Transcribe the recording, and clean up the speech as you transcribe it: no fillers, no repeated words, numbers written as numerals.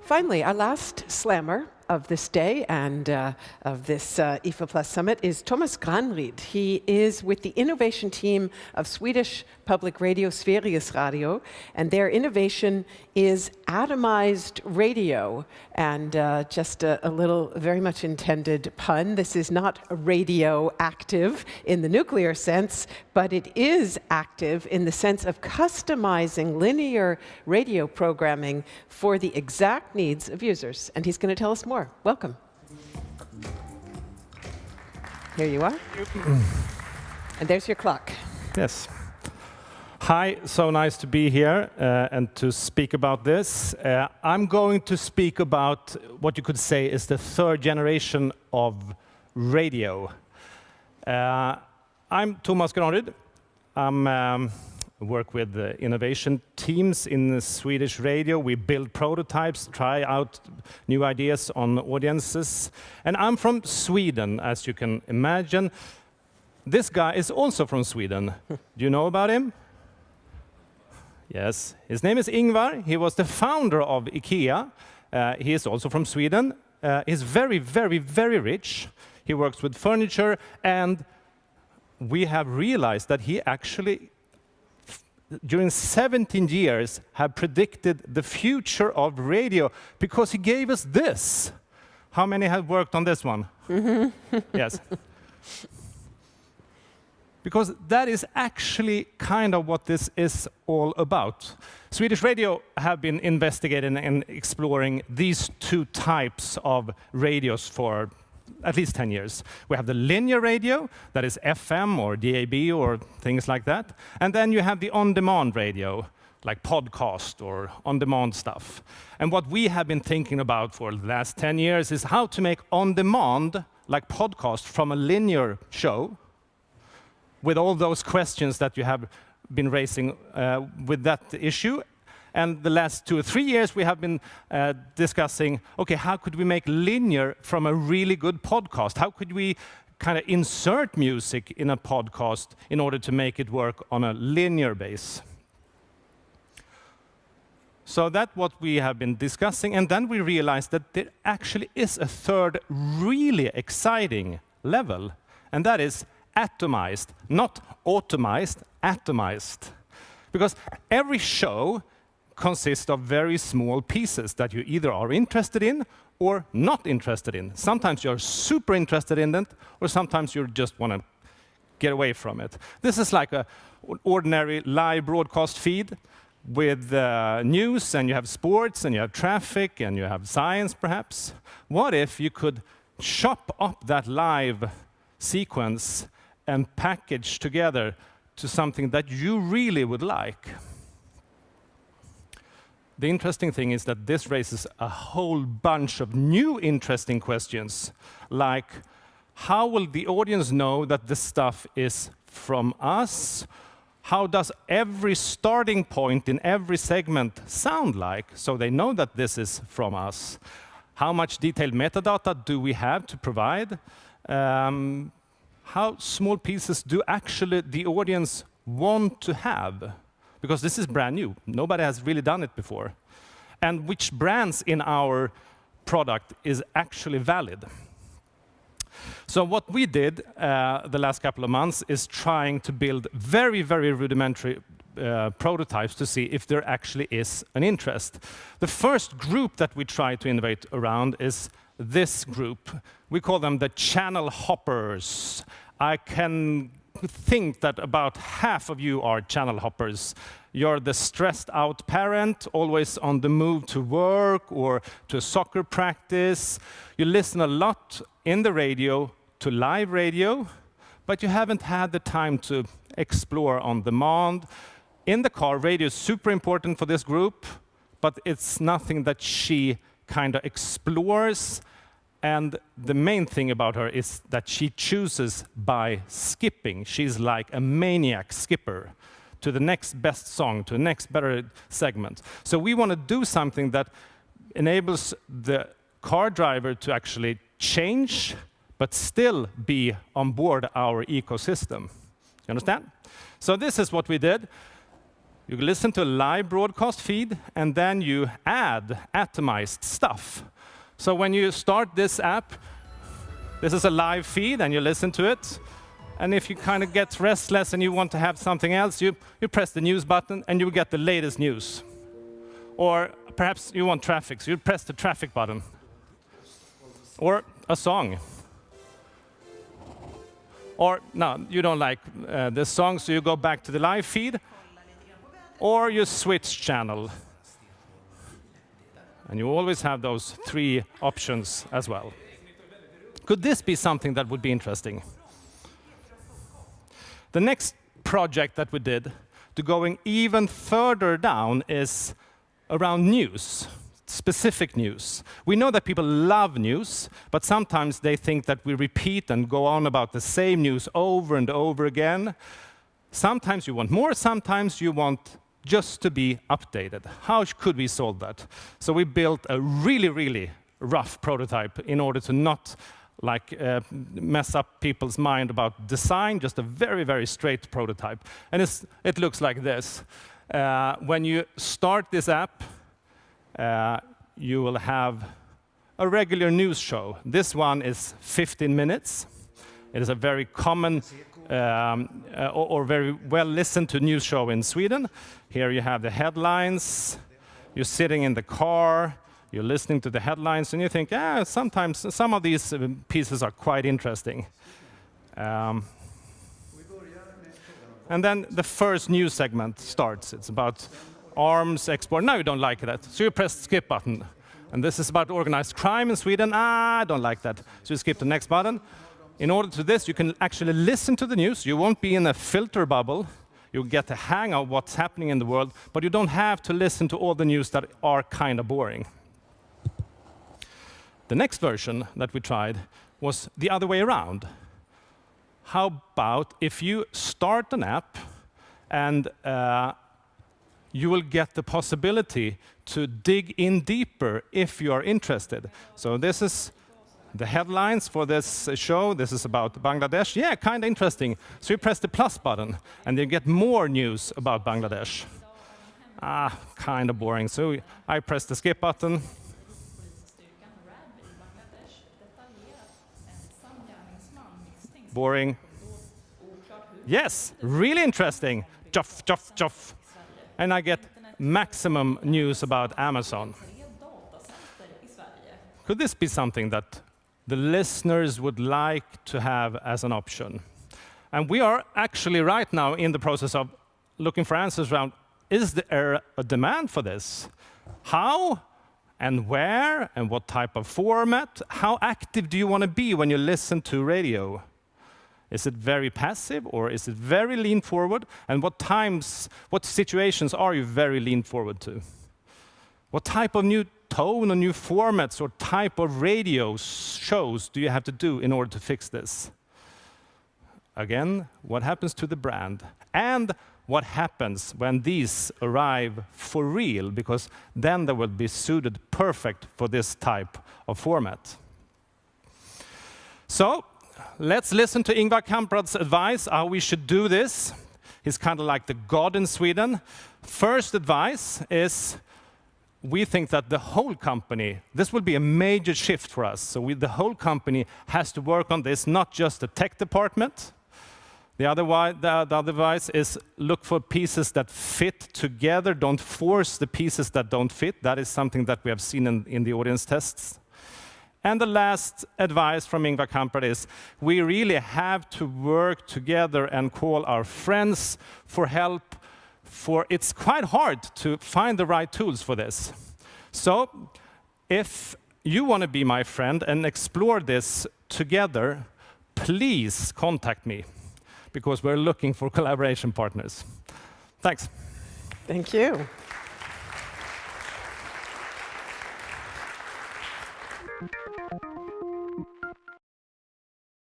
finally, our last slammer of this day and of this IFA Plus Summit is Tomas Granryd. He is with the innovation team of Swedish public radio, Sveriges Radio, and their innovation is Atomized Radio. And just a little very much intended pun, this is not radioactive in the nuclear sense, but it is active in the sense of customizing linear radio programming for the exact needs of users. And he's going to tell us more. Welcome. Here you are. And there's your clock. Yes. Hi, so nice to be here and to speak about this. I'm going to speak about what you could say is the third generation of radio. I'm Tomas Granryd. I work with innovation teams in the Swedish Radio. We build prototypes, try out new ideas on audiences. And I'm from Sweden, as you can imagine. This guy is also from Sweden. Do you know about him? Yes. His name is Ingvar. He was the founder of IKEA. He is also from Sweden. He's very, very, very rich. He works with furniture, and we have realized that he actually, during 17 years, have predicted the future of radio because he gave us this. How many have worked on this one? Yes. Because that is actually kind of what this is all about. Swedish Radio have been investigating and exploring these two types of radios for at least 10 years. We have the linear radio, that is FM or DAB or things like that. And then you have the on-demand radio, like podcast or on-demand stuff. And what we have been thinking about for the last 10 years is how to make on-demand, like podcast from a linear show, with all those questions that you have been raising with that issue. And the last 2 or 3 years, we have been discussing, okay, how could we make linear from a really good podcast? How could we kind of insert music in a podcast in order to make it work on a linear base? So that's what we have been discussing. And then we realized that there actually is a third really exciting level, and that is atomized, not automized, atomized. Because every show consists of very small pieces that you either are interested in or not interested in. Sometimes you're super interested in it, or sometimes you just want to get away from it. This is like an ordinary live broadcast feed with news, and you have sports, and you have traffic, and you have science, perhaps. What if you could chop up that live sequence and package together to something that you really would like? The interesting thing is that this raises a whole bunch of new interesting questions, like how will the audience know that this stuff is from us? How does every starting point in every segment sound like, so they know that this is from us? How much detailed metadata do we have to provide? How small pieces do actually the audience want to have? Because this is brand new. Nobody has really done it before. And which brands in our product is actually valid? So what we did the last couple of months is trying to build very, very rudimentary prototypes to see if there actually is an interest. The first group that we try to innovate around is this group. We call them the channel hoppers. I can think that about half of you are channel hoppers. You're the stressed out parent, always on the move to work or to a soccer practice. You listen a lot in the radio to live radio, but you haven't had the time to explore on demand. In the car, radio is super important for this group, but it's nothing that she kind of explores. And the main thing about her is that she chooses by skipping. She's like a maniac skipper to the next best song, to the next better segment. So we want to do something that enables the car driver to actually change, but still be on board our ecosystem. You understand? So this is what we did. You listen to a live broadcast feed, and then you add atomized stuff. So when you start this app, this is a live feed, and you listen to it. And if you kind of get restless and you want to have something else, you press the news button, and you get the latest news. Or perhaps you want traffic, so you press the traffic button. Or a song. Or, no, you don't like this song, so you go back to the live feed. Or you switch channel. And you always have those 3 options as well. Could this be something that would be interesting? The next project that we did, to going even further down, is around news, specific news. We know that people love news, but sometimes they think that we repeat and go on about the same news over and over again. Sometimes you want more, sometimes you want just to be updated. How could we solve that? So we built a really, really rough prototype in order to not mess up people's mind about design, just a very, very straight prototype. And it looks like this. When you start this app, you will have a regular news show. This one is 15 minutes. It is a very common or very well listened to news show in Sweden. Here you have the headlines. You're sitting in the car. You're listening to the headlines, and you think, sometimes some of these pieces are quite interesting. And then the first news segment starts. It's about arms export. No, you don't like that. So you press the skip button. And this is about organized crime in Sweden. I don't like that. So you skip the next button. In order to this, you can actually listen to the news. You won't be in a filter bubble. You'll get the hang of what's happening in the world, but you don't have to listen to all the news that are kind of boring. The next version that we tried was the other way around. How about if you start an app and you will get the possibility to dig in deeper if you are interested. So this is the headlines for this show. This is about Bangladesh. Yeah, kind of interesting. So you press the plus button, and you get more news about Bangladesh. Kind of boring. So I press the skip button. Boring. Yes, really interesting. Chuff, chuff, chuff. And I get maximum news about Amazon. Could this be something that the listeners would like to have as an option? And we are actually right now in the process of looking for answers around, is there a demand for this? How and where and what type of format? How active do you want to be when you listen to radio? Is it very passive or is it very lean forward? And what situations are you very lean forward to? What type of new tone or new formats or type of radio shows do you have to do in order to fix this? Again, what happens to the brand? And what happens when these arrive for real? Because then they will be suited perfect for this type of format. So, let's listen to Ingvar Kamprad's advice, how we should do this. He's kind of like the god in Sweden. First advice is, we think that the whole company, this will be a major shift for us. So the whole company has to work on this, not just the tech department. The other advice is look for pieces that fit together. Don't force the pieces that don't fit. That is something that we have seen in the audience tests. And the last advice from Ingvar Kamprad is, we really have to work together and call our friends for help, for it's quite hard to find the right tools for this. So, if you want to be my friend and explore this together, please contact me, because we're looking for collaboration partners. Thanks. Thank you.